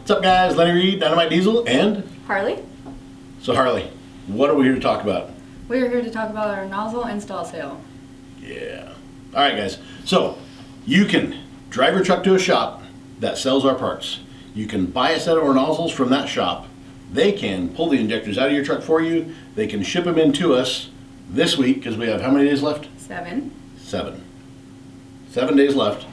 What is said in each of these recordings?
What's up, guys? Lenny Reed, Dynomite Diesel, and Harley. So Harley, what are we here to talk about? We are here to talk about our nozzle install sale. Yeah. All right, guys. So you can drive your truck to a shop that sells our parts. You can buy a set of our nozzles from that shop. They can pull the injectors out of your truck for you. They can ship them in to us this week because we have how many days left? 7. 7 days left.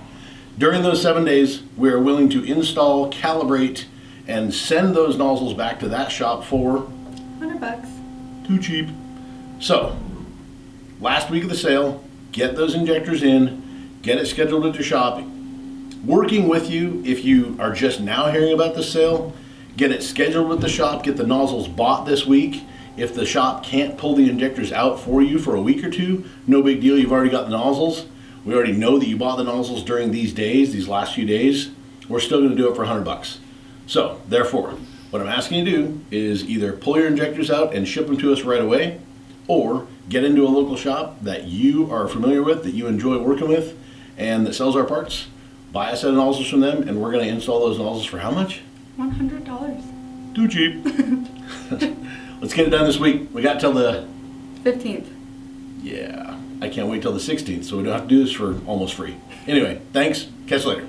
During those 7 days, we are willing to install, calibrate, and send those nozzles back to that shop for $100. too cheap. So, last week of the sale, get those injectors in, get it scheduled at your shop. Working with you, if you are just now hearing about the sale, get it scheduled with the shop, get the nozzles bought this week. If the shop can't pull the injectors out for you for a week or two, no big deal, you've already got the nozzles. We already know that you bought the nozzles during these days, these last few days. We're still going to do it for $100. So, therefore, what I'm asking you to do is either pull your injectors out and ship them to us right away, or get into a local shop that you are familiar with, that you enjoy working with, and that sells our parts. Buy a set of nozzles from them, and we're going to install those nozzles for how much? $100. Too cheap. Let's get it done this week. We got till the 15th. Yeah, I can't wait till the 16th, so we don't have to do this for almost free. Anyway, thanks. Catch you later.